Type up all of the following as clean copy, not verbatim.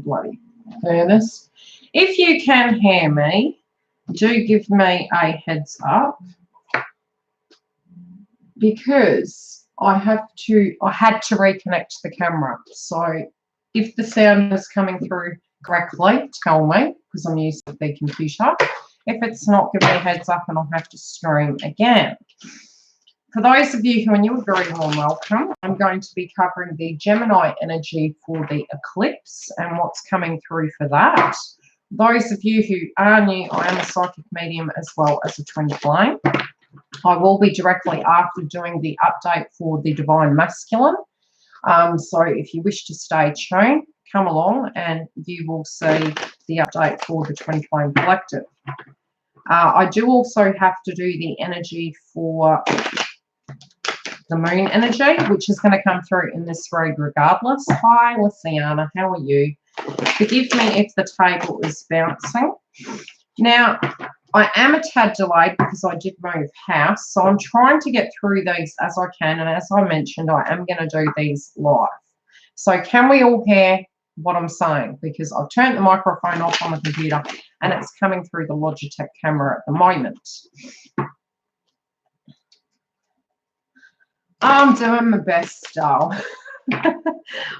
bloody furnace. If you can hear me, do give me a heads up, because I had to reconnect the camera. So if the sound is coming through correctly, tell me, because I'm using the computer. If it's not, give me a heads up and I'll have to stream again. For those of you who are new, a very warm welcome. I'm going to be covering the Gemini energy for the eclipse and what's coming through for that. Those of you who are new, I am a psychic medium as well as a twin flame. I will be directly after doing the update for the divine masculine. So if you wish to stay tuned, come along and you will see the update for the twin flame collective. I do also have to do the energy for the moon energy, which is going to come through in this read regardless. Hi, Luciana, how are you? Forgive me if the table is bouncing. Now, I am a tad delayed because I did move house, so I'm trying to get through these as I can, and as I mentioned, I am going to do these live. So can we all hear what I'm saying? Because I've turned the microphone off on the computer and it's coming through the Logitech camera at the moment. I'm doing my best, Dale.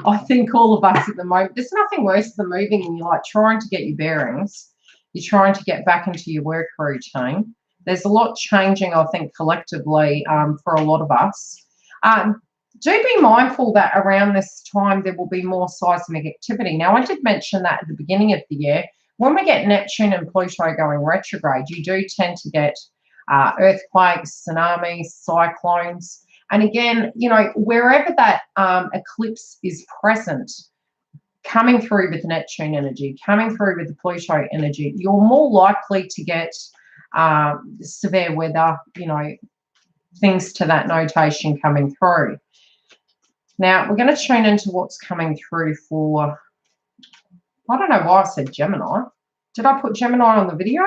I think all of us at the moment, there's nothing worse than moving and you're like trying to get your bearings. You're trying to get back into your work routine. There's a lot changing, I think, collectively for a lot of us. Do be mindful that around this time there will be more seismic activity. Now, I did mention that at the beginning of the year. When we get Neptune and Pluto going retrograde, you do tend to get earthquakes, tsunamis, cyclones. And again, you know, wherever that eclipse is present, coming through with Neptune energy, coming through with the Pluto energy, you're more likely to get severe weather, you know, things to that notation coming through. Now, we're going to tune into what's coming through for, I don't know why I said Gemini. Did I put Gemini on the video?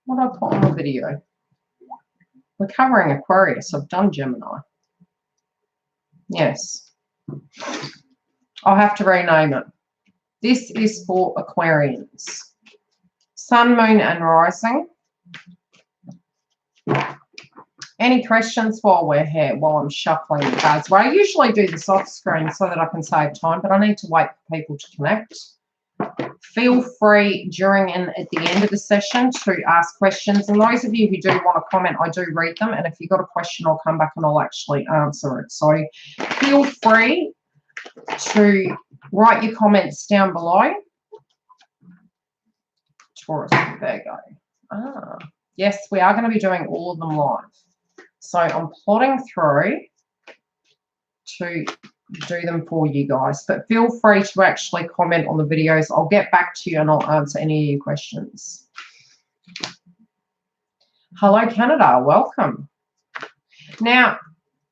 What did I put on the video? We're covering Aquarius. I've done Gemini. Yes. I'll have to rename it. This is for Aquarians. Sun, moon, and rising. Any questions while we're here, while I'm shuffling the cards? Well, I usually do this off screen so that I can save time, but I need to wait for people to connect. Feel free during and at the end of the session to ask questions. And those of you who do want to comment, I do read them. And if you've got a question, I'll come back and I'll actually answer it. So feel free to write your comments down below. Taurus, Virgo. Yes, we are going to be doing all of them live. So I'm plotting through to do them for you guys, but feel free to actually comment on the videos. I'll get back to you and I'll answer any of your questions. Hello, Canada. Welcome. Now,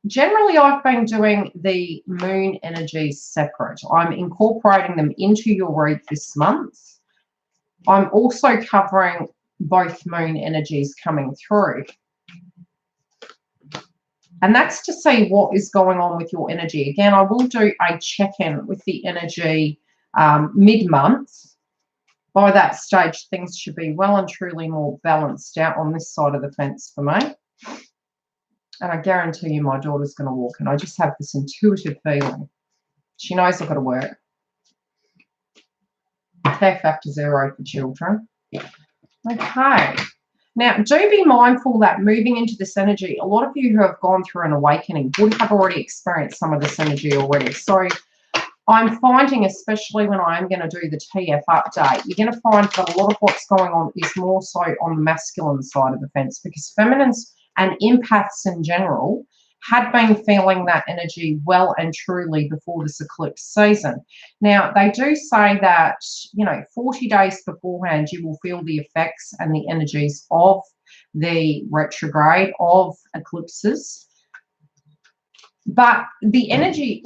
generally, I've been doing the moon energies separate. I'm incorporating them into your read this month. I'm also covering both moon energies coming through. And that's to see what is going on with your energy. Again, I will do a check-in with the energy mid-month. By that stage, things should be well and truly more balanced out on this side of the fence for me. And I guarantee you my daughter's going to walk in. I just have this intuitive feeling. She knows I've got to work. Care factor 0 for children. Okay. Now, do be mindful that moving into this energy, a lot of you who have gone through an awakening would have already experienced some of this energy already. So I'm finding, especially when I am going to do the TF update, you're going to find that a lot of what's going on is more so on the masculine side of the fence, because feminines and empaths in general had been feeling that energy well and truly before this eclipse season. Now, they do say that, you know, 40 days beforehand, you will feel the effects and the energies of the retrograde, of eclipses. But the energy,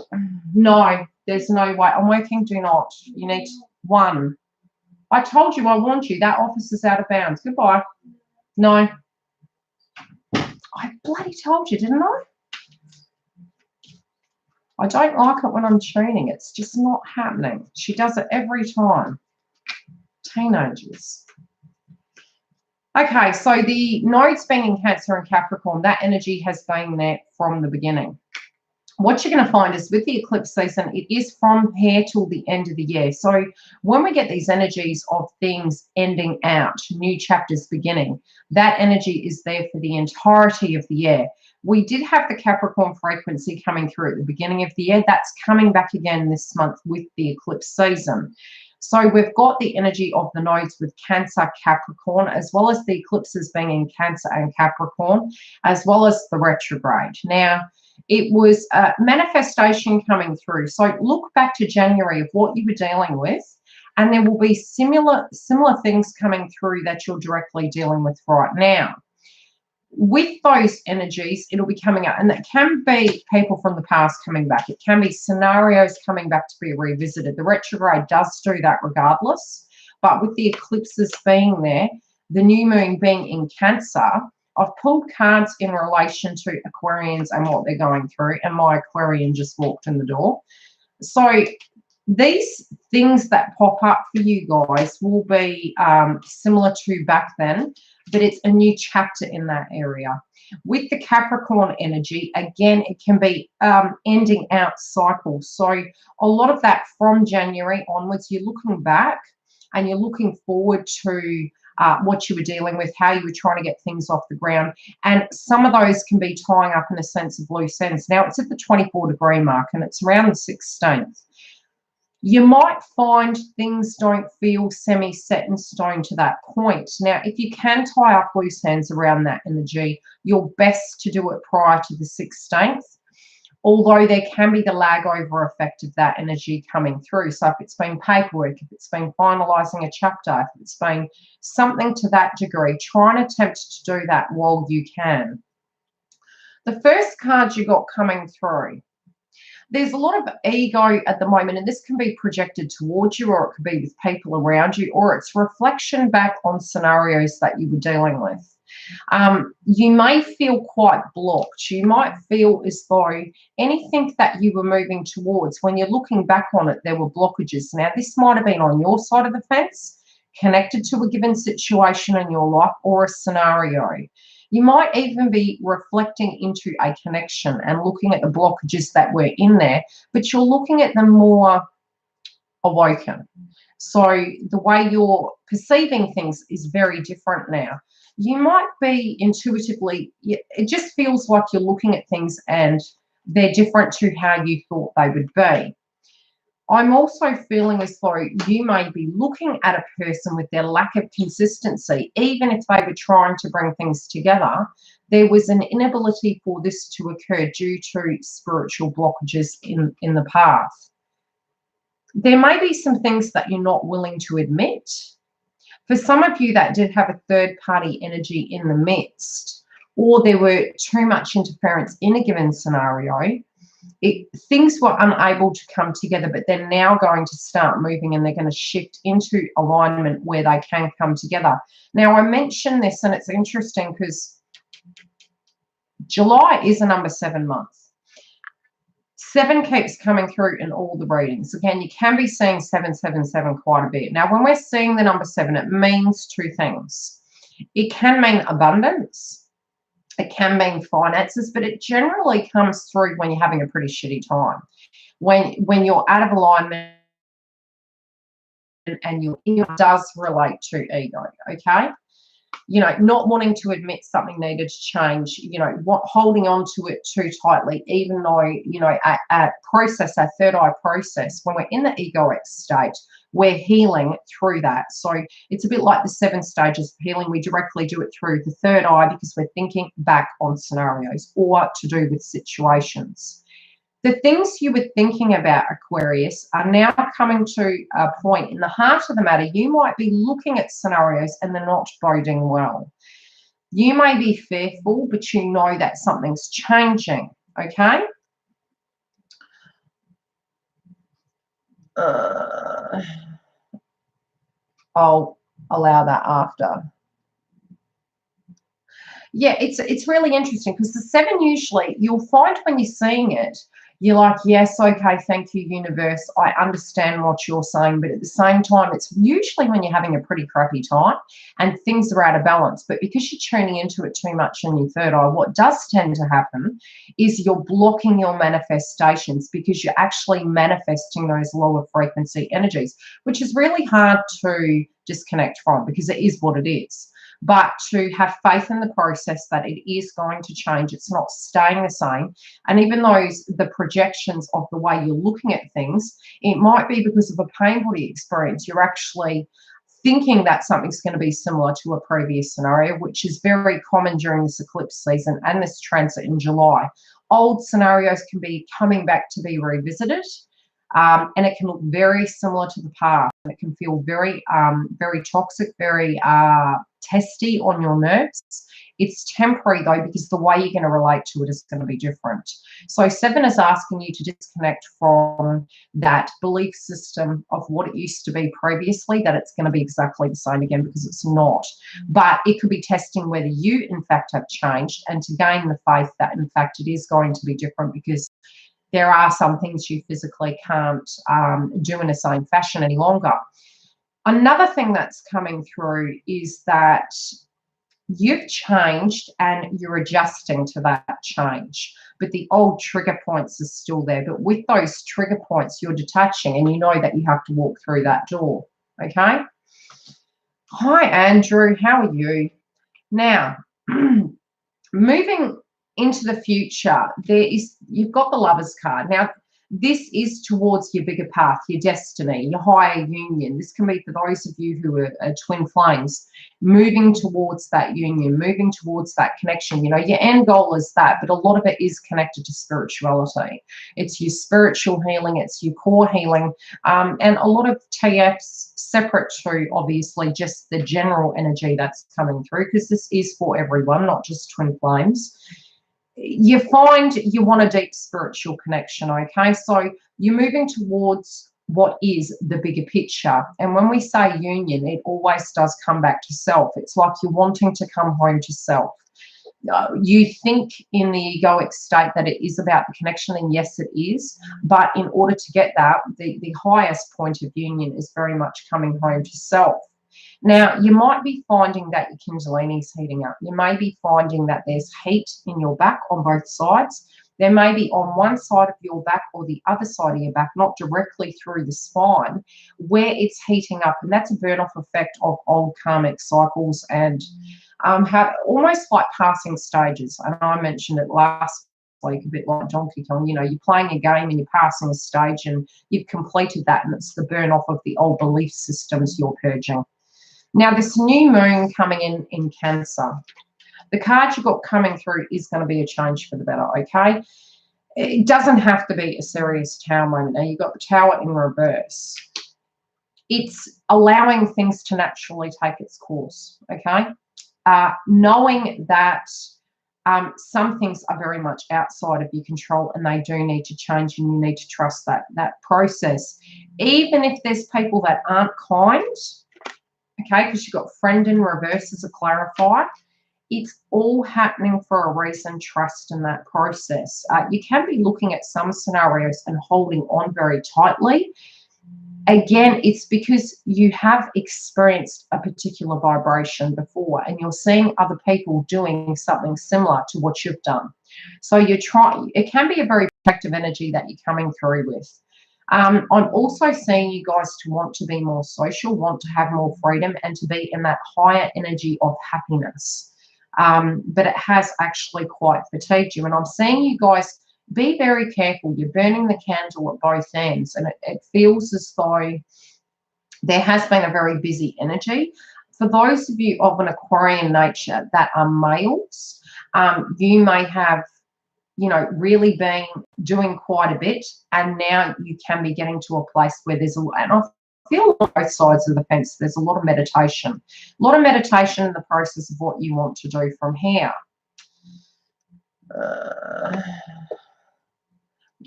no, there's no way. I'm working, do not. You need one. I told you, I warned you, that office is out of bounds. Goodbye. No. I bloody told you, didn't I? I don't like it when I'm tuning. It's just not happening. She does it every time. Teenagers. Okay, so the nodes being in Cancer and Capricorn, that energy has been there from the beginning. What you're going to find is with the eclipse season, it is from here till the end of the year. So when we get these energies of things ending out, new chapters beginning, that energy is there for the entirety of the year. We did have the Capricorn frequency coming through at the beginning of the year. That's coming back again this month with the eclipse season. So we've got the energy of the nodes with Cancer, Capricorn, as well as the eclipses being in Cancer and Capricorn, as well as the retrograde. Now, it was a manifestation coming through. So look back to January of what you were dealing with, and there will be similar things coming through that you're directly dealing with right now. With those energies, it'll be coming out, and that can be people from the past coming back. It can be scenarios coming back to be revisited. The retrograde does do that regardless, but with the eclipses being there, the new moon being in Cancer, I've pulled cards in relation to Aquarians and what they're going through, and my Aquarian just walked in the door. So these things that pop up for you guys will be similar to back then, but it's a new chapter in that area. With the Capricorn energy, again, it can be ending out cycles. So a lot of that from January onwards, you're looking back and you're looking forward to what you were dealing with, how you were trying to get things off the ground. And some of those can be tying up in a sense of loose ends. Now, it's at the 24-degree mark and it's around the 16th. You might find things don't feel semi-set in stone to that point. Now, if you can tie up loose ends around that energy, you're best to do it prior to the 16th. Although there can be the lag over effect of that energy coming through. So if it's been paperwork, if it's been finalising a chapter, if it's been something to that degree, try and attempt to do that while you can. The first card you got coming through, there's a lot of ego at the moment, and this can be projected towards you, or it could be with people around you, or it's reflection back on scenarios that you were dealing with. You may feel quite blocked. You might feel as though anything that you were moving towards, when you're looking back on it, there were blockages. Now, this might have been on your side of the fence, connected to a given situation in your life or a scenario. You might even be reflecting into a connection and looking at the blockages that were in there, but you're looking at them more awoken. So the way you're perceiving things is very different now. You might be intuitively, it just feels like you're looking at things and they're different to how you thought they would be. I'm also feeling as though you may be looking at a person with their lack of consistency. Even if they were trying to bring things together, there was an inability for this to occur due to spiritual blockages in the past. There may be some things that you're not willing to admit. For some of you, that did have a third-party energy in the midst, or there were too much interference in a given scenario. Things were unable to come together, but they're now going to start moving and they're going to shift into alignment where they can come together. Now, I mentioned this, and it's interesting because July is a number 7 month. 7 keeps coming through in all the readings. Again, you can be seeing 777 quite a bit. Now, when we're seeing the number 7, it means 2 things. It can mean abundance. It can mean finances, but it generally comes through when you're having a pretty shitty time. When you're out of alignment and it does relate to ego, okay? You know, not wanting to admit something needed to change, you know, holding on to it too tightly, even though, you know, a third eye process, when we're in the egoic state, we're healing through that. So it's a bit like the 7 stages of healing. We directly do it through the third eye because we're thinking back on scenarios or to do with situations. The things you were thinking about, Aquarius, are now coming to a point in the heart of the matter. You might be looking at scenarios and they're not boding well. You may be fearful, but you know that something's changing, okay? I'll allow that after. Yeah, it's really interesting because the 7 usually, you'll find when you're seeing it, you're like, yes, okay, thank you, universe. I understand what you're saying. But at the same time, it's usually when you're having a pretty crappy time and things are out of balance. But because you're tuning into it too much in your third eye, what does tend to happen is you're blocking your manifestations because you're actually manifesting those lower frequency energies, which is really hard to disconnect from because it is what it is. But to have faith in the process that it is going to change, it's not staying the same. And even those, the projections of the way you're looking at things, it might be because of a pain body experience. You're actually thinking that something's going to be similar to a previous scenario, which is very common during this eclipse season and this transit in July. Old scenarios can be coming back to be revisited. And it can look very similar to the past. It can feel very, very toxic, very testy on your nerves. It's temporary though, because the way you're going to relate to it is going to be different. So 7 is asking you to disconnect from that belief system of what it used to be previously, that it's going to be exactly the same again, because it's not. But it could be testing whether you in fact have changed, and to gain the faith that in fact it is going to be different, because there are some things you physically can't do in the same fashion any longer. Another thing that's coming through is that you've changed and you're adjusting to that change, but the old trigger points are still there. But with those trigger points, you're detaching and you know that you have to walk through that door. Okay. Hi, Andrew. How are you? Now, moving into the future, you've got the Lovers card. Now, this is towards your bigger path, your destiny, your higher union. This can be for those of you who are twin flames, moving towards that union, moving towards that connection. You know, your end goal is that, but a lot of it is connected to spirituality. It's your spiritual healing, it's your core healing, and a lot of TFs separate to obviously just the general energy that's coming through, because this is for everyone, not just twin flames. You find you want a deep spiritual connection, okay? So you're moving towards what is the bigger picture. And when we say union, it always does come back to self. It's like you're wanting to come home to self. You think in the egoic state that it is about the connection, and yes, it is. But in order to get that, the highest point of union is very much coming home to self. Now, you might be finding that your Kundalini is heating up. You may be finding that there's heat in your back on both sides. There may be on one side of your back or the other side of your back, not directly through the spine, where it's heating up. And that's a burn-off effect of old karmic cycles and have almost like passing stages. And I mentioned it last week, a bit like Donkey Kong. You know, you're playing a game and you're passing a stage and you've completed that, and it's the burn-off of the old belief systems you're purging. Now, this new moon coming in Cancer, the card you've got coming through is going to be a change for the better, okay? It doesn't have to be a serious tower moment. Now, you've got the Tower in reverse. It's allowing things to naturally take its course, okay? Knowing that some things are very much outside of your control and they do need to change, and you need to trust that process. Even if there's people that aren't kind, okay, because you've got friend in reverse as a clarifier. It's all happening for a reason. Trust in that process. You can be looking at some scenarios and holding on very tightly. Again, it's because you have experienced a particular vibration before and you're seeing other people doing something similar to what you've done. So you're trying, it can be a very protective energy that you're coming through with. I'm also seeing you guys to want to be more social, want to have more freedom, and to be in that higher energy of happiness. But it has actually quite fatigued you. And I'm seeing you guys be very careful. You're burning the candle at both ends, and it feels as though there has been a very busy energy. For those of you of an Aquarian nature that are males, you may have, you know, really been doing quite a bit, and now you can be getting to a place where there's and I feel on both sides of the fence, there's a lot of meditation in the process of what you want to do from here.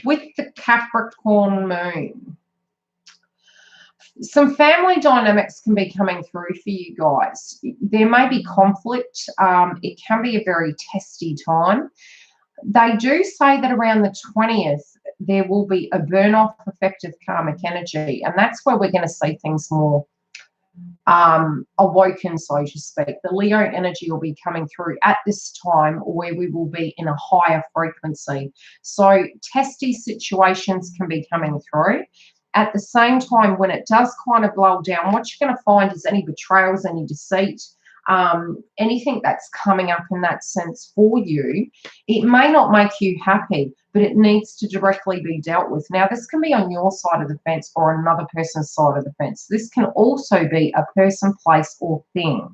With the Capricorn moon, some family dynamics can be coming through for you guys. There may be conflict. It can be a very testy time. They do say that around the 20th, there will be a burn-off effect of karmic energy, and that's where we're going to see things more awoken, so to speak. The Leo energy will be coming through at this time where we will be in a higher frequency. So testy situations can be coming through. At the same time, when it does kind of blow down, what you're going to find is any betrayals, any deceit, anything that's coming up in that sense for you, it may not make you happy, but it needs to directly be dealt with. Now, this can be on your side of the fence or another person's side of the fence. This can also be a person, place, or thing.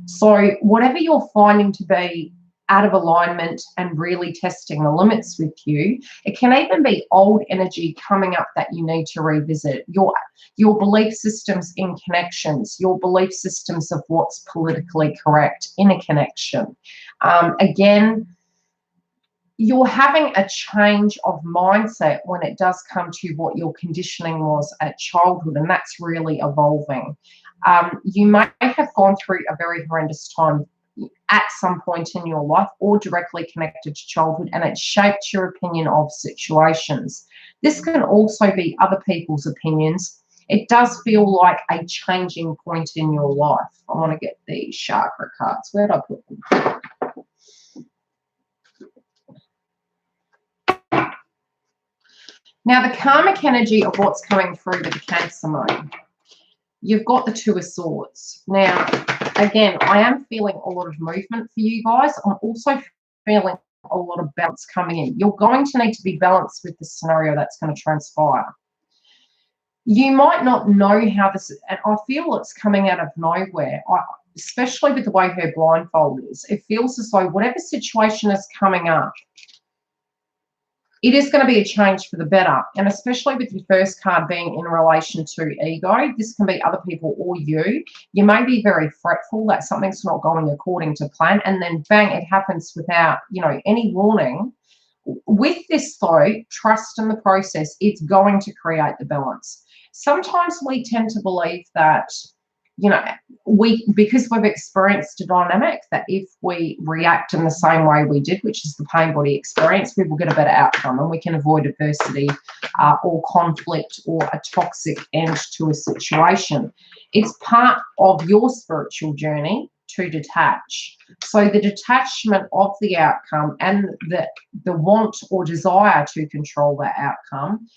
So whatever you're finding to be out of alignment and really testing the limits with you, it can even be old energy coming up that you need to revisit. Your belief systems in connections, your belief systems of what's politically correct in a connection. Again, you're having a change of mindset when it does come to what your conditioning was at childhood, and that's really evolving. You may have gone through a very horrendous time at some point in your life or directly connected to childhood, and it shaped your opinion of situations. This can also be other people's opinions. It does feel like a changing point in your life. I want to get the chakra cards. Where did I put them? Now, the karmic energy of what's coming through with the Cancer moon, you've got the Two of Swords. Now, again, I am feeling a lot of movement for you guys. I'm also feeling a lot of balance coming in. You're going to need to be balanced with the scenario that's going to transpire. You might not know how this, and I feel it's coming out of nowhere, especially with the way her blindfold is. It feels as though whatever situation is coming up, it is going to be a change for the better. And especially with your first card being in relation to ego, this can be other people or you. You may be very fretful that something's not going according to plan, and then bang, it happens without, any warning. With this though, trust in the process. It's going to create the balance. Sometimes we tend to believe that, because we've experienced a dynamic, that if we react in the same way we did, which is the pain body experience, we will get a better outcome, and we can avoid adversity or conflict or a toxic end to a situation. It's part of your spiritual journey to detach. So the detachment of the outcome and the want or desire to control that outcome,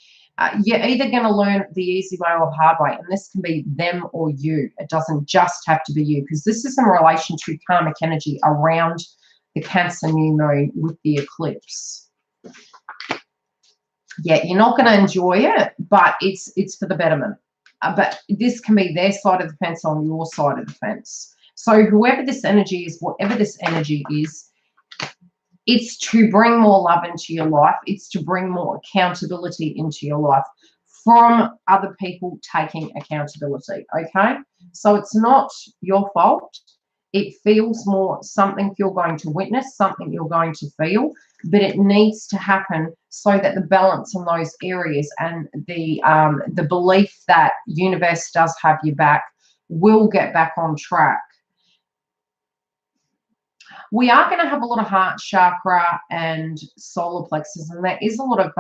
you're either going to learn the easy way or hard way, and this can be them or you. It doesn't just have to be you, because this is in relation to karmic energy around the Cancer new moon with the eclipse. Yeah, you're not going to enjoy it, but it's for the betterment. But this can be their side of the fence on your side of the fence. So whoever this energy is, whatever this energy is, it's to bring more love into your life. It's to bring more accountability into your life from other people taking accountability, okay? So it's not your fault. It feels more something you're going to witness, something you're going to feel, but it needs to happen so that the balance in those areas and the belief that universe does have your back will get back on track. We are going to have a lot of heart chakra and solar plexus, and there is a lot of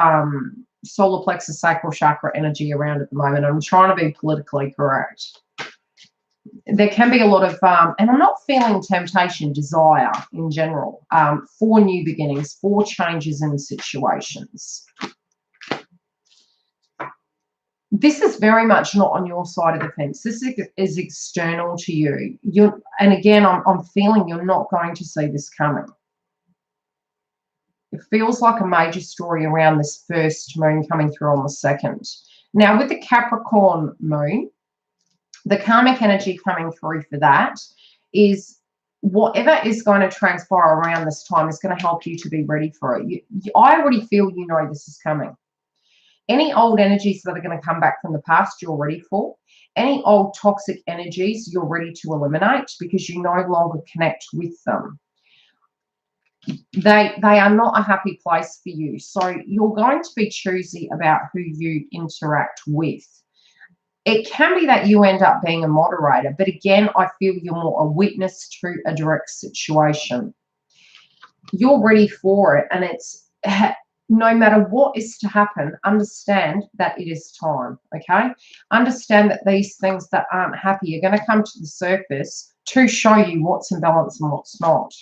solar plexus, sacral chakra energy around at the moment. I'm trying to be politically correct. There can be a lot of, and I'm not feeling temptation, desire in general, for new beginnings, for changes in situations. This is very much not on your side of the fence. This is external to you. And again, I'm feeling you're not going to see this coming. It feels like a major story around this first moon coming through on the second. Now, with the Capricorn moon, the karmic energy coming through for that is whatever is going to transpire around this time is going to help you to be ready for it. I already feel you know this is coming. Any old energies that are going to come back from the past, you're ready for. Any old toxic energies, you're ready to eliminate because you no longer connect with them. They are not a happy place for you. So you're going to be choosy about who you interact with. It can be that you end up being a moderator, but again, I feel you're more a witness to a direct situation. You're ready for it, and no matter what is to happen, understand that it is time, okay? Understand that these things that aren't happy are going to come to the surface to show you what's in balance and what's not.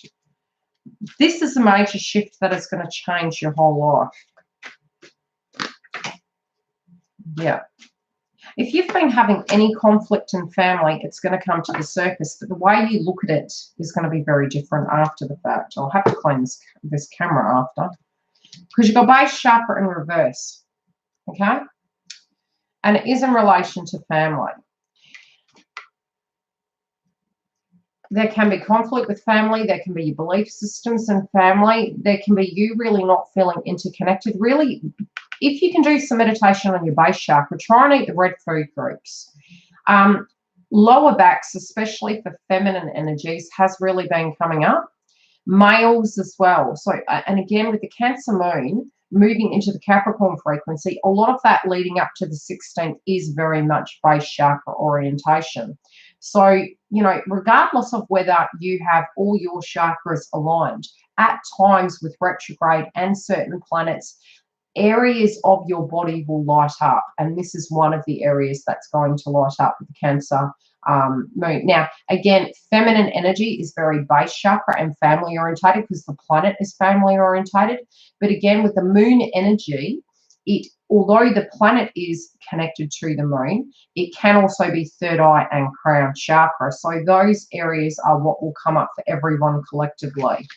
This is a major shift that is going to change your whole life. Yeah. If you've been having any conflict in family, it's going to come to the surface, but the way you look at it is going to be very different after the fact. I'll have to clean this camera after. Because you've got base chakra in reverse, okay? And it is in relation to family. There can be conflict with family. There can be your belief systems in family. There can be you really not feeling interconnected. Really, if you can do some meditation on your base chakra, try and eat the red food groups. Lower backs, especially for feminine energies, has really been coming up. Males as well. So, and again, with the Cancer moon moving into the Capricorn frequency, a lot of that leading up to the 16th is very much base chakra orientation. So, you know, regardless of whether you have all your chakras aligned, at times with retrograde and certain planets, areas of your body will light up. And this is one of the areas that's going to light up with the Cancer moon. Now, again, feminine energy is very base chakra and family orientated because the planet is family orientated. But again, with the moon energy, although the planet is connected to the moon, it can also be third eye and crown chakra. So those areas are what will come up for everyone collectively.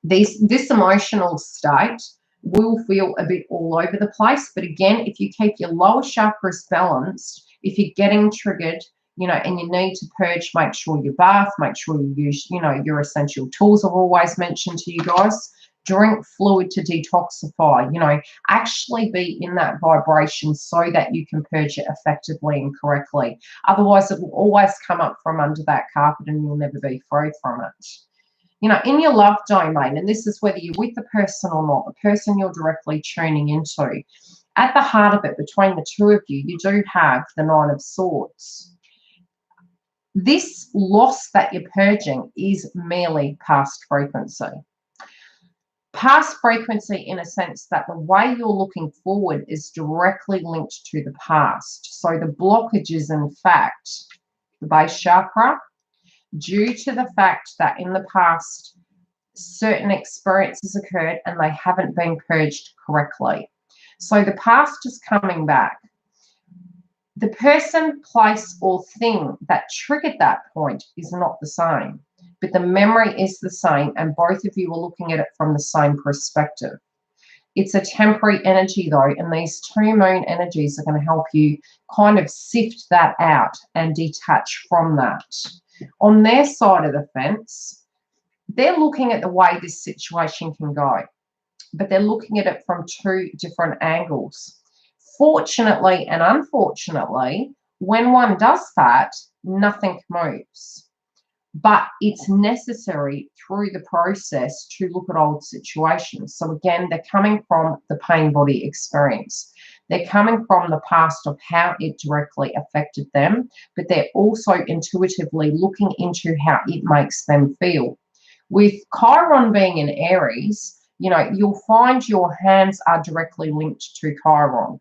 This emotional state will feel a bit all over the place. But again, if you keep your lower chakras balanced, if you're getting triggered, you know, and you need to purge, make sure you bath, make sure you use, you know, your essential tools I've always mentioned to you guys. Drink fluid to detoxify, you know, actually be in that vibration so that you can purge it effectively and correctly. Otherwise, it will always come up from under that carpet and you'll never be free from it. You know, in your love domain, and this is whether you're with the person or not, the person you're directly tuning into, at the heart of it, between the two of you, you do have the Nine of Swords. This loss that you're purging is merely past frequency. Past frequency in a sense that the way you're looking forward is directly linked to the past. So the blockage is in fact the base chakra, due to the fact that in the past certain experiences occurred and they haven't been purged correctly. So the past is coming back. The person, place, or thing that triggered that point is not the same, but the memory is the same, and both of you are looking at it from the same perspective. It's a temporary energy though, and these two moon energies are going to help you kind of sift that out and detach from that. On their side of the fence, they're looking at the way this situation can go, but they're looking at it from two different angles. Fortunately and unfortunately, when one does that, nothing moves. But it's necessary through the process to look at old situations. So again, they're coming from the pain body experience. They're coming from the past of how it directly affected them, but they're also intuitively looking into how it makes them feel. With Chiron being in Aries, you know, you'll find your hands are directly linked to Chiron.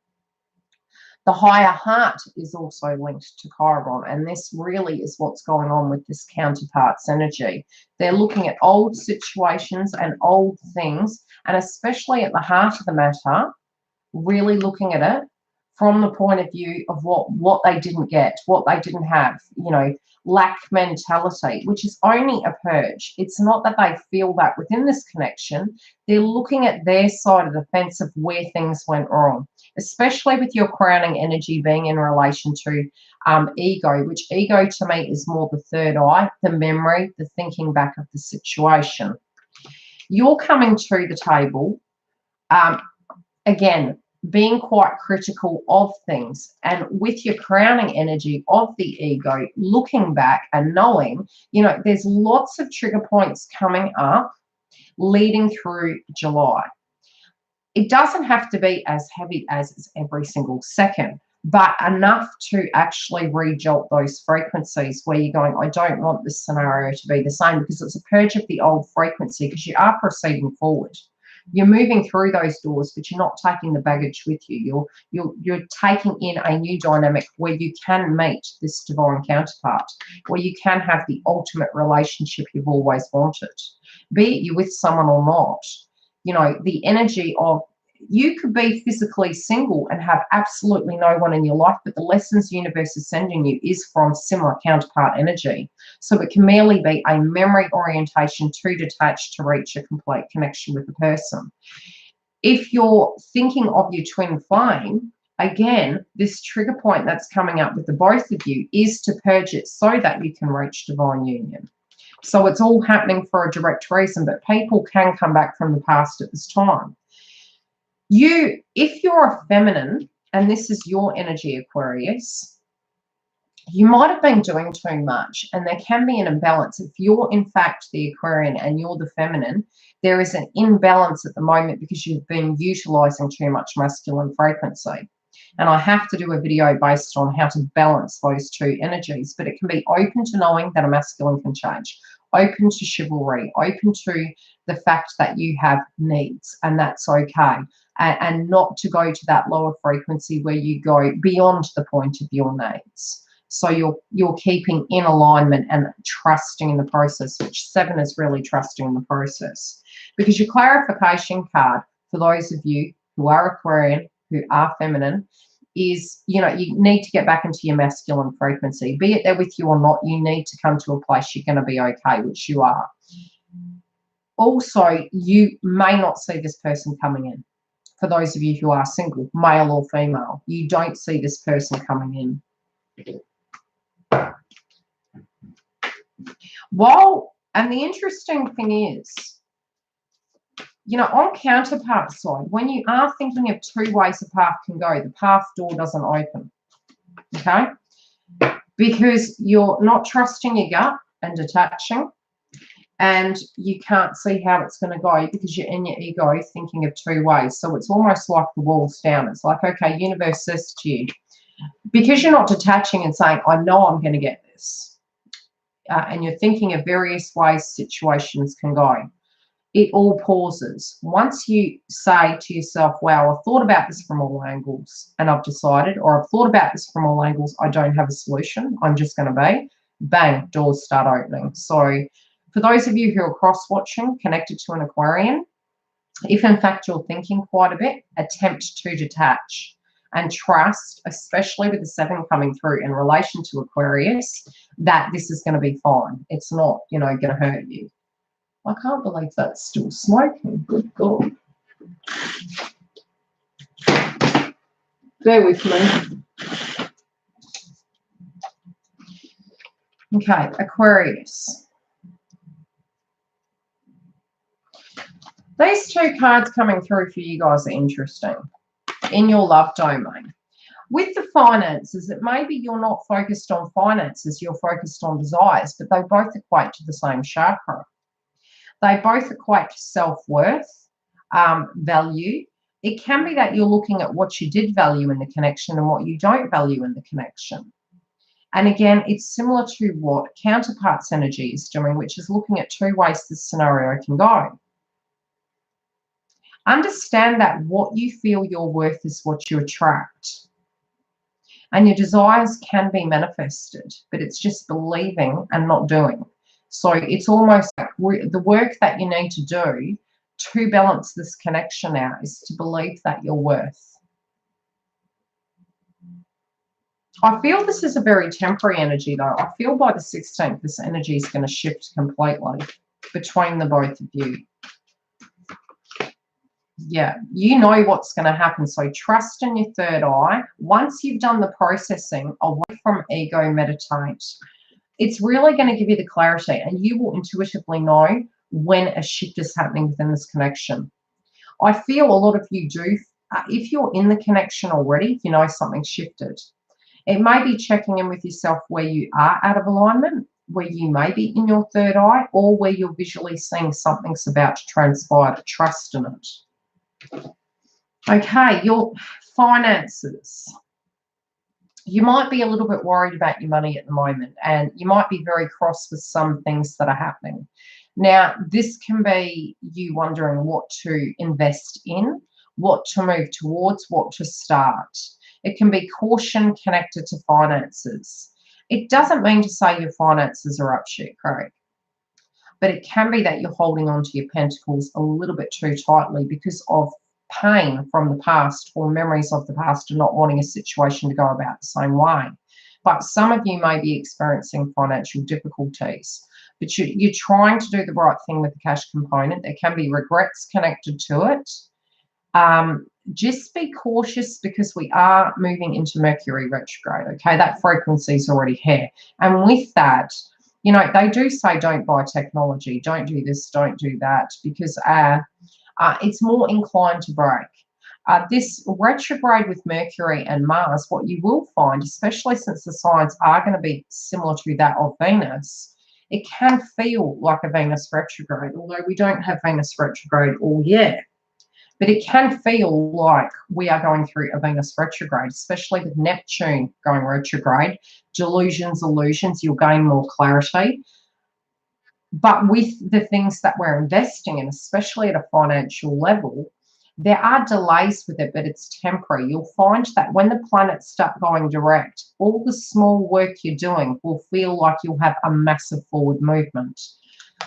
The higher heart is also linked to Chiron, and this really is what's going on with this counterpart's energy. They're looking at old situations and old things, and especially at the heart of the matter, really looking at it from the point of view of what they didn't get, what they didn't have, you know, lack mentality, which is only a purge. It's not that they feel that within this connection. They're looking at their side of the fence of where things went wrong, especially with your crowning energy being in relation to ego, which ego to me is more the third eye, the memory, the thinking back of the situation. You're coming to the table, again, being quite critical of things, and with your crowning energy of the ego, looking back and knowing, you know, there's lots of trigger points coming up leading through July. It doesn't have to be as heavy as it's every single second, but enough to actually rejolt those frequencies where you're going, I don't want this scenario to be the same, because it's a purge of the old frequency, because you are proceeding forward. You're moving through those doors, but you're not taking the baggage with you. You're taking in a new dynamic where you can meet this divine counterpart, where you can have the ultimate relationship you've always wanted, be it you're with someone or not. You know, the energy of, you could be physically single and have absolutely no one in your life, but the lessons the universe is sending you is from similar counterpart energy. So it can merely be a memory orientation to detach to reach a complete connection with the person. If you're thinking of your twin flame, again, this trigger point that's coming up with the both of you is to purge it so that you can reach divine union. So it's all happening for a direct reason, but people can come back from the past at this time. If you're a feminine, and this is your energy, Aquarius, you might have been doing too much, and there can be an imbalance. If you're in fact the Aquarian and you're the feminine, there is an imbalance at the moment because you've been utilizing too much masculine frequency. And I have to do a video based on how to balance those two energies, but it can be open to knowing that a masculine can change, open to chivalry, open to the fact that you have needs, and that's okay. And not to go to that lower frequency where you go beyond the point of your needs. So you're keeping in alignment and trusting in the process, which 7 is really trusting in the process. Because your clarification card, for those of you who are Aquarian, who are feminine, is, you know, you need to get back into your masculine frequency. Be it there with you or not, you need to come to a place you're going to be okay, which you are. Also, you may not see this person coming in. For those of you who are single, male or female, you don't see this person coming in. And the interesting thing is, you know, on counterpart side, when you are thinking of 2 ways a path can go, the path door doesn't open, okay? Because you're not trusting your gut and detaching, and you can't see how it's going to go because you're in your ego thinking of 2 ways. So it's almost like the wall's down. It's like, okay, universe says to you, because you're not detaching and saying, I know I'm going to get this, and you're thinking of various ways situations can go, it all pauses. Once you say to yourself, wow, I've thought about this from all angles and I've decided, or I've thought about this from all angles, I don't have a solution, I'm just going to be, bang, doors start opening. So for those of you who are cross-watching, connected to an Aquarian, if in fact you're thinking quite a bit, attempt to detach and trust, especially with the 7 coming through in relation to Aquarius, that this is going to be fine. It's not, you know, going to hurt you. I can't believe that's still smoking. Good God. Bear with me. Okay, Aquarius. These 2 cards coming through for you guys are interesting in your love domain. With the finances, it may be you're not focused on finances, you're focused on desires, but they both equate to the same chakra. They both equate to self-worth, value. It can be that you're looking at what you did value in the connection and what you don't value in the connection. And again, it's similar to what counterparts energy is doing, which is looking at 2 ways this scenario can go. Understand that what you feel your worth is what you attract. And your desires can be manifested, but it's just believing and not doing. So it's almost like the work that you need to do to balance this connection out is to believe that you're worth. I feel this is a very temporary energy, though. I feel by the 16th, this energy is going to shift completely between the both of you. Yeah, you know what's going to happen. So trust in your 3rd eye. Once you've done the processing away from ego, meditate. It's really going to give you the clarity, and you will intuitively know when a shift is happening within this connection. I feel a lot of you do. If you're in the connection already, you know something's shifted. It may be checking in with yourself where you are out of alignment, where you may be in your 3rd eye, or where you're visually seeing something's about to transpire. To trust in it. Okay, your finances. You might be a little bit worried about your money at the moment, and you might be very cross with some things that are happening. Now, this can be you wondering what to invest in, what to move towards, what to start. It can be caution connected to finances. It doesn't mean to say your finances are up shit creek, but it can be that you're holding on to your pentacles a little bit too tightly because of pain from the past or memories of the past and not wanting a situation to go about the same way. But some of you may be experiencing financial difficulties, but you're trying to do the right thing with the cash component. There can be regrets connected to it. Just be cautious because we are moving into Mercury retrograde, okay? That frequency is already here. And with that, you know, they do say don't buy technology, don't do this, don't do that, because it's more inclined to break. This retrograde with Mercury and Mars, what you will find, especially since the signs are going to be similar to that of Venus, it can feel like a Venus retrograde, although we don't have Venus retrograde all year. But it can feel like we are going through a Venus retrograde, especially with Neptune going retrograde. Delusions, illusions, you'll gain more clarity. But with the things that we're investing in, especially at a financial level, there are delays with it, but it's temporary. You'll find that when the planets start going direct, all the small work you're doing will feel like you'll have a massive forward movement.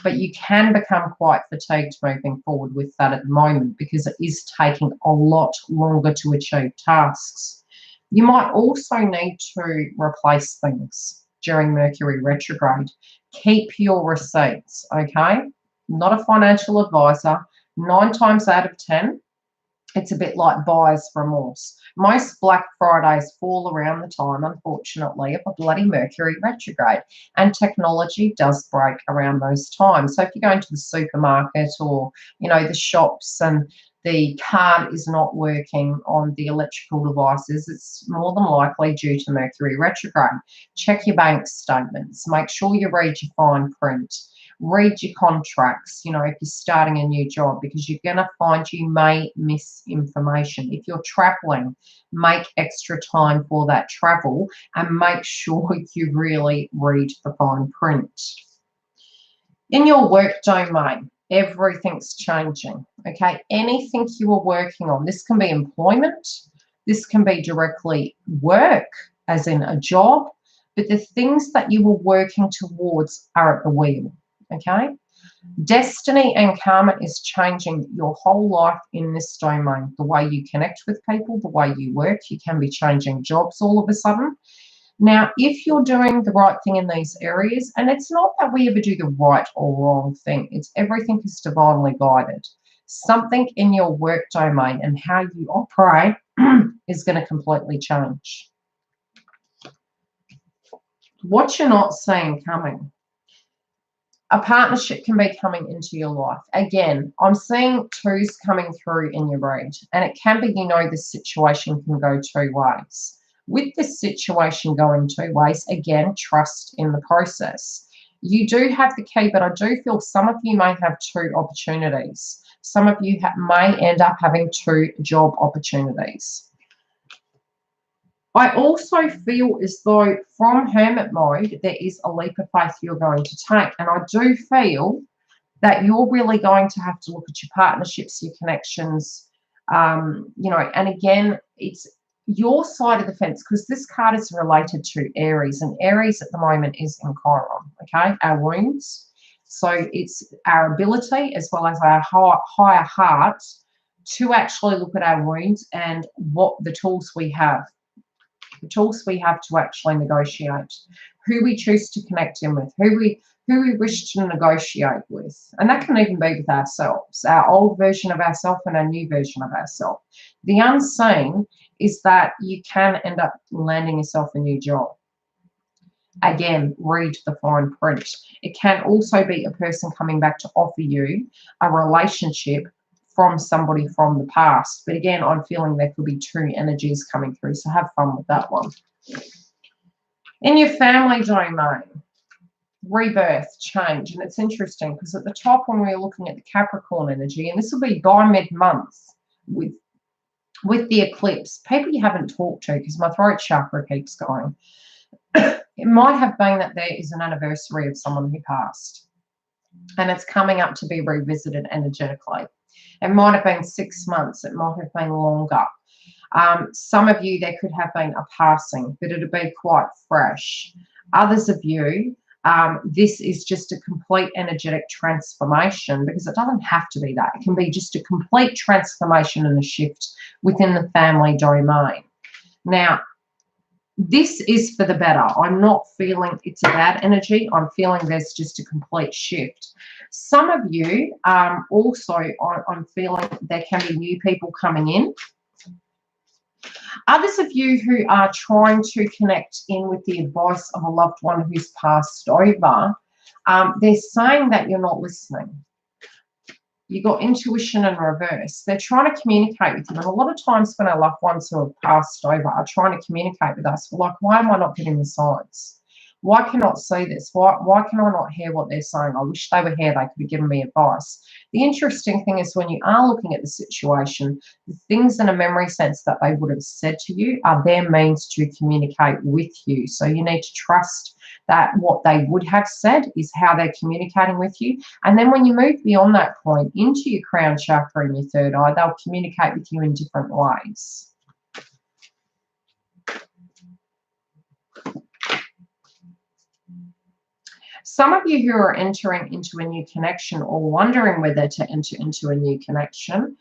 But you can become quite fatigued moving forward with that at the moment because it is taking a lot longer to achieve tasks. You might also need to replace things during Mercury retrograde. Keep your receipts, okay? Not a financial advisor. 9 times out of 10, it's a bit like buyer's remorse. Most Black Fridays fall around the time, unfortunately, of a bloody Mercury retrograde, and technology does break around those times. So if you're going to the supermarket or, you know, the shops and the card is not working on the electrical devices, it's more than likely due to Mercury retrograde. Check your bank statements. Make sure you read your fine print. Read your contracts, you know, if you're starting a new job, because you're going to find you may miss information. If you're traveling, make extra time for that travel and make sure you really read the fine print. In your work domain, everything's changing, okay? Anything you are working on, this can be employment, this can be directly work, as in a job, but the things that you were working towards are at the wheel. Okay, destiny and karma is changing your whole life in this domain. The way you connect with people, the way you work, you can be changing jobs all of a sudden. Now, if you're doing the right thing in these areas, and it's not that we ever do the right or wrong thing, it's everything is divinely guided. Something in your work domain and how you operate is going to completely change. What you're not seeing coming. A partnership can be coming into your life. Again, I'm seeing 2s coming through in your read, and it can be, you know, this situation can go 2 ways. With this situation going 2 ways, again, trust in the process. You do have the key, but I do feel some of you may have 2 opportunities. Some of you may end up having 2 job opportunities. I also feel as though from hermit mode, there is a leap of faith you're going to take. And I do feel that you're really going to have to look at your partnerships, your connections, you know, and again, it's your side of the fence because this card is related to Aries, and Aries at the moment is in Chiron, okay, our wounds. So it's our ability as well as our higher heart to actually look at our wounds and what the tools we have. The tools we have to actually negotiate, who we choose to connect in with, who we wish to negotiate with. And that can even be with ourselves, our old version of ourselves and our new version of ourselves. The unseen is that you can end up landing yourself a new job. Again, read the fine print. It can also be a person coming back to offer you a relationship from somebody from the past. But again, I'm feeling there could be 2 energies coming through, so have fun with that one. In your family domain, rebirth, change, and it's interesting because at the top when we're looking at the Capricorn energy, and this will be by mid-month with the eclipse, people you haven't talked to because my throat chakra keeps going. It might have been that there is an anniversary of someone who passed. and it's coming up to be revisited energetically. It might have been 6 months. It might have been longer. Some of you, there could have been a passing, but it'll be quite fresh. Others of you, this is just a complete energetic transformation, because it doesn't have to be that. It can be just a complete transformation and a shift within the family domain. Now, this is for the better. I'm not feeling it's a bad energy. I'm feeling there's just a complete shift. Some of you also, I'm feeling there can be new people coming in. Others of you who are trying to connect in with the advice of a loved one who's passed over, they're saying that you're not listening. You got intuition in reverse. They're trying to communicate with you. And a lot of times when our loved ones who have passed over are trying to communicate with us, we're like, why am I not getting the signs? Why can I not see this? Why can I not hear what they're saying? I wish they were here. They could have given me advice. The interesting thing is when you are looking at the situation, the things in a memory sense that they would have said to you are their means to communicate with you. So you need to trust that what they would have said is how they're communicating with you. And then when you move beyond that point into your crown chakra and your third eye, they'll communicate with you in different ways. Some of you who are entering into a new connection or wondering whether to enter into a new connection,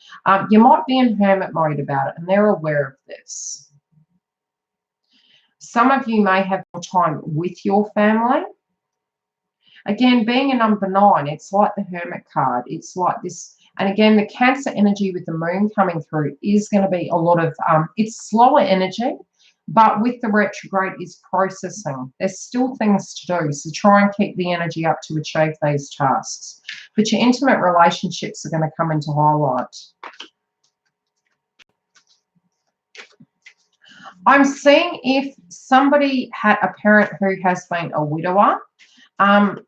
you might be in hermit mode about it, and they're aware of this. Some of you may have more time with your family. Again, being a number 9, it's like the hermit card. It's like this. And again, the Cancer energy with the moon coming through is going to be a lot of, it's slower energy. But with the retrograde is processing. There's still things to do. So try and keep the energy up to achieve these tasks. But your intimate relationships are going to come into highlight. I'm seeing if somebody had a parent who has been a widower, and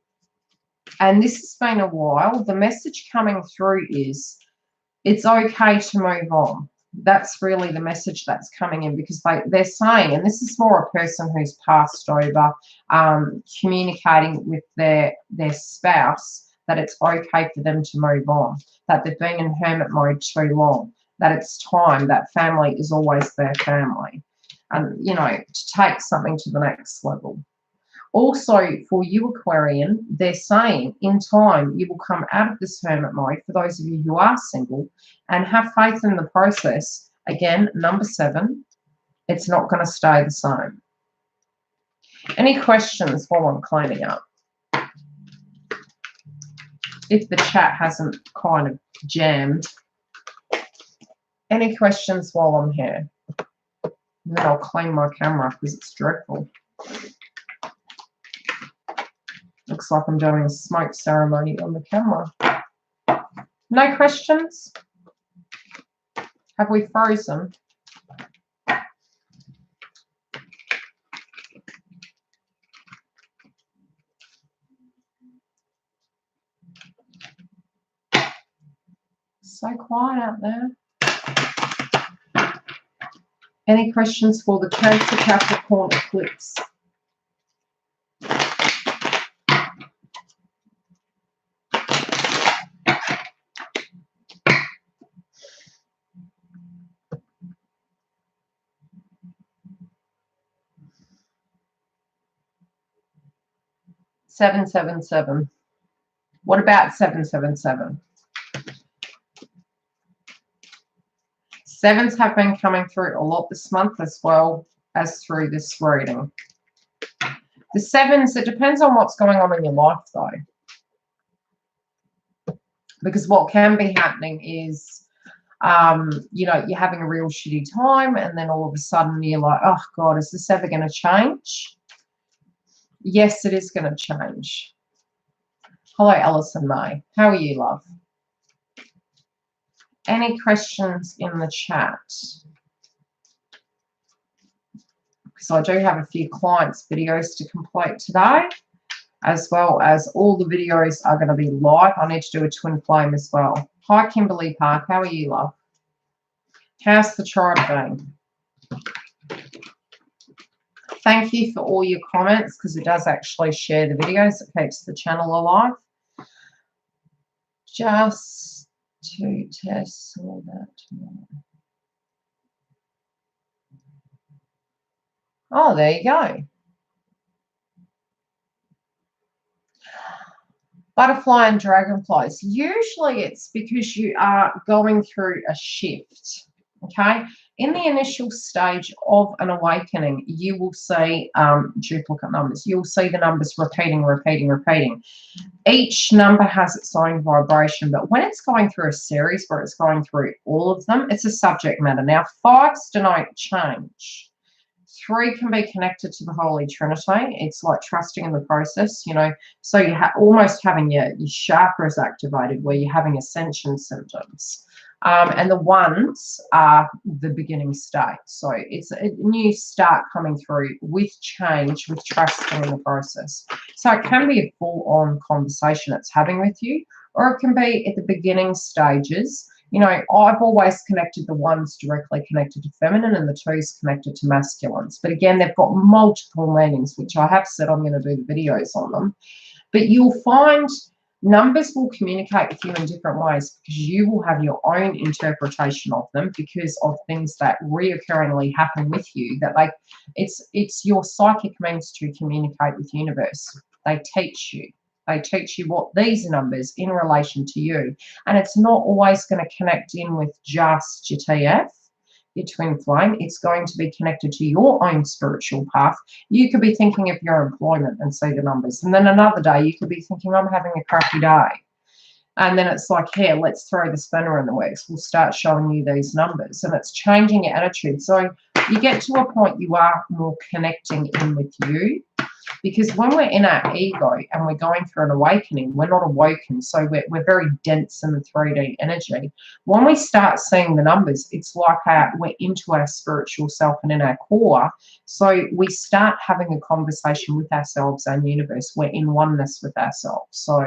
this has been a while, the message coming through is it's okay to move on. That's really the message that's coming in, because they're saying, and this is more a person who's passed over, communicating with their spouse, that it's okay for them to move on, that they've been in hermit mode too long, that it's time, that family is always their family, and, you know, to take something to the next level. Also, for you, Aquarian, they're saying in time you will come out of this hermit mode, for those of you who are single, and have faith in the process. Again, number 7, it's not going to stay the same. Any questions while I'm cleaning up? If the chat hasn't kind of jammed. Any questions while I'm here? And then I'll clean my camera because it's dreadful. Looks like I'm doing a smoke ceremony on the camera. No questions? Have we frozen? So quiet out there. Any questions for the Cancer Capricorn eclipse? Seven, 7, 7. What about 777? 7s have been coming through a lot this month, as well as through this reading. The 7s, it depends on what's going on in your life, though. Because what can be happening is, you know, you're having a real shitty time, and then all of a sudden you're like, oh, God, is this ever going to change? Yes, it is going to change. Hello, Alison May. How are you, love? Any questions in the chat? Because I do have a few clients' videos to complete today, as well as all the videos are going to be live. I need to do a twin flame as well. Hi, Kimberly Park. How are you, love? How's the tribe going? Thank you for all your comments, because it does actually share the videos. It keeps the channel alive. just to test all that more. Oh, there you go. Butterfly and dragonflies. Usually it's because you are going through a shift. Okay. In the initial stage of an awakening, you will see duplicate numbers. You'll see the numbers repeating. Each number has its own vibration, but when it's going through a series where it's going through all of them, it's a subject matter. Now, 5s denote change. 3 can be connected to the Holy Trinity. It's like trusting in the process, you know. So you almost having your chakras activated, where you're having ascension symptoms. And the 1s are the beginning state. So it's a new start coming through with change, with trusting in the process. So it can be a full-on conversation it's having with you, or it can be at the beginning stages. You know, I've always connected the 1s directly connected to feminine and the 2s connected to masculines. But again, they've got multiple meanings, which I have said I'm going to do the videos on them. But you'll find numbers will communicate with you in different ways, because you will have your own interpretation of them because of things that reoccurringly happen with you. That it's your psychic means to communicate with universe. They teach you. They teach you what these numbers in relation to you. And it's not always going to connect in with just your TF, your twin flame. It's going to be connected to your own spiritual path. You could be thinking of your employment and see the numbers. And then another day you could be thinking, I'm having a crappy day. And then it's like, here, let's throw the spinner in the works. We'll start showing you these numbers. And it's changing your attitude. So you get to a point you are more connecting in with you. Because when we're in our ego and we're going through an awakening, we're not awoken. So we're very dense in the 3D energy. When we start seeing the numbers, it's like we're into our spiritual self and in our core. So we start having a conversation with ourselves and universe. We're in oneness with ourselves. So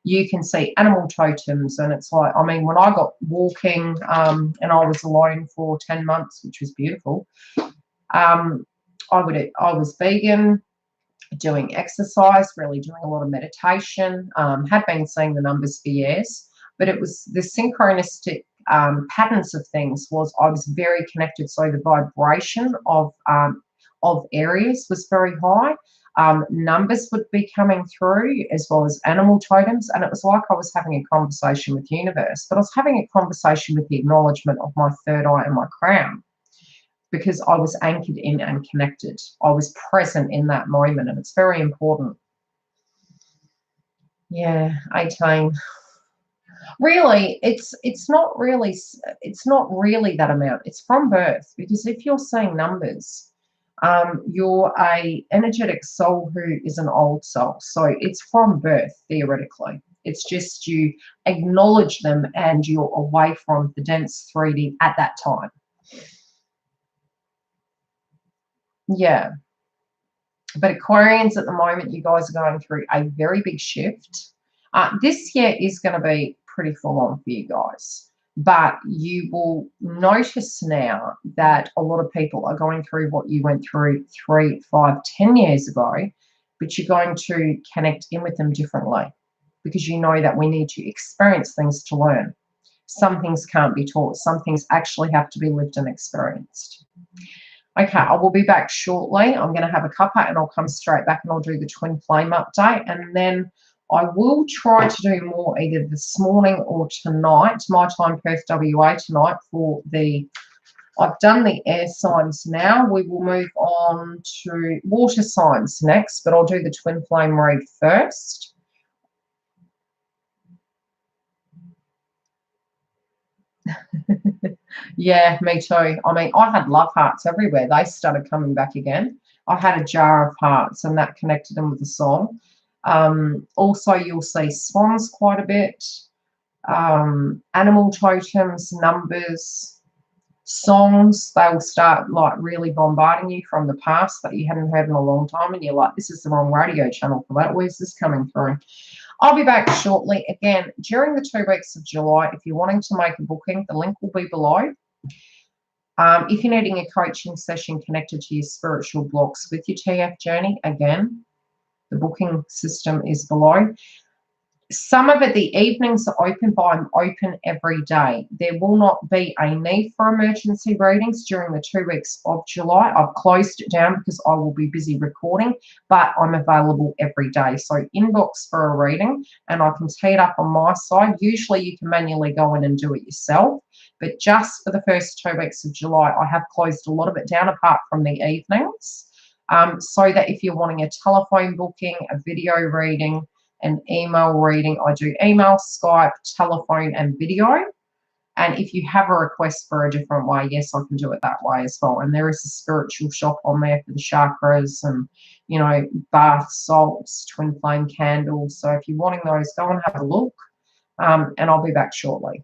you can see animal totems. And it's like, I mean, when I got walking and I was alone for 10 months, which was beautiful, I was vegan, doing exercise, really doing a lot of meditation, had been seeing the numbers for years, but it was the synchronistic patterns of things was I was very connected. So the vibration of areas was very high. Numbers would be coming through as well as animal totems. And it was like I was having a conversation with universe, but I was having a conversation with the acknowledgement of my third eye and my crown, because I was anchored in and connected. I was present in that moment, and it's very important. Yeah, 18. Really, it's not really that amount. It's from birth, because if you're seeing numbers, you're a energetic soul who is an old soul. So it's from birth, theoretically. It's just you acknowledge them and you're away from the dense 3D at that time. Yeah. But Aquarians at the moment, you guys are going through a very big shift. This year is going to be pretty full on for you guys. But you will notice now that a lot of people are going through what you went through 3, 5, 10 years ago, but you're going to connect in with them differently, because you know that we need to experience things to learn. Some things can't be taught. Some things actually have to be lived and experienced. Okay, I will be back shortly. I'm going to have a cuppa and I'll come straight back and I'll do the twin flame update. And then I will try to do more either this morning or tonight, my time, Perth, WA tonight for I've done the air signs now. We will move on to water signs next, but I'll do the twin flame read first. Yeah, me too. I mean, I had love hearts everywhere. They started coming back again. I had a jar of hearts and that connected them with the song. Also, you'll see swans quite a bit, animal totems, numbers, songs. They will start like really bombarding you from the past that you hadn't heard in a long time, and you're like, this is the wrong radio channel for that. Where's this coming through? I'll be back shortly. Again, during the 2 weeks of July, if you're wanting to make a booking, the link will be below. If you're needing a coaching session connected to your spiritual blocks with your TF journey, again, the booking system is below. Some of it, the evenings are open, but I'm open every day. There will not be a need for emergency readings during the 2 weeks of July. I've closed it down because I will be busy recording, but I'm available every day. So inbox for a reading and I can tee it up on my side. Usually you can manually go in and do it yourself, but just for the first 2 weeks of July, I have closed a lot of it down apart from the evenings. So that if you're wanting a telephone booking, a video reading, an email reading, I do email, Skype, telephone, and video. And if you have a request for a different way, yes, I can do it that way as well. And there is a spiritual shop on there for the chakras and, you know, bath salts, twin flame candles. So if you're wanting those, go and have a look. And I'll be back shortly.